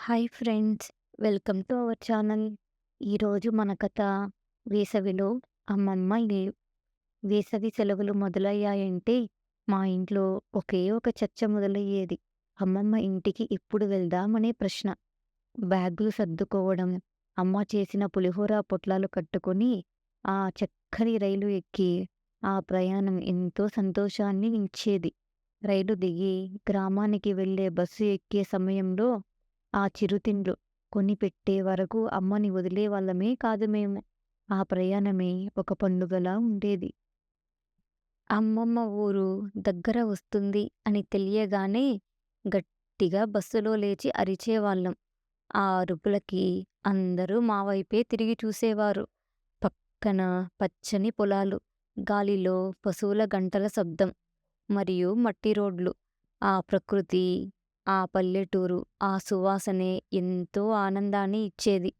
Hi friends, welcome to our channel. ఈరోజు మన కథ వేసవిలో అమ్మమ్మ ఇల్లు. వేసవి సెలవులు మొదలయ్యాయంటే మా ఇంట్లో ఒకే ఒక చర్చ మొదలయ్యేది. అమ్మమ్మ ఇంటికి ఎప్పుడు వెళ్దామనే ప్రశ్న. బ్యాగులు సర్దుకోవడం, అమ్మ చేసిన పులిహోర పొట్లాలు కట్టుకొని ఆ చక్కని రైలు ఎక్కి ఆ ప్రయాణం ఎంతో సంతోషాన్ని ఇచ్చేది. రైలు దిగి గ్రామానికి వెళ్ళే బస్సు ఎక్కే సమయంలో ఆ చిరుతిండ్లు కొనిపెట్టే వరకు అమ్మని వదిలేవాళ్ళమే కాదు మేము. ఆ ప్రయాణమే ఒక పండుగలా ఉండేది. అమ్మమ్మ ఊరు దగ్గర వస్తుంది అని తెలియగానే గట్టిగా బస్సులో లేచి అరిచేవాళ్ళం. ఆ అరుపులకి అందరూ మా వైపే తిరిగి చూసేవారు. పక్కన పచ్చని పొలాలు, గాలిలో పశువుల గంటల శబ్దం మరియు మట్టి రోడ్లు. ఆ ప్రకృతి, ఆ పల్లెటూరు, ఆ సువాసనే ఎంతో ఆనందాన్ని ఇచ్చేది.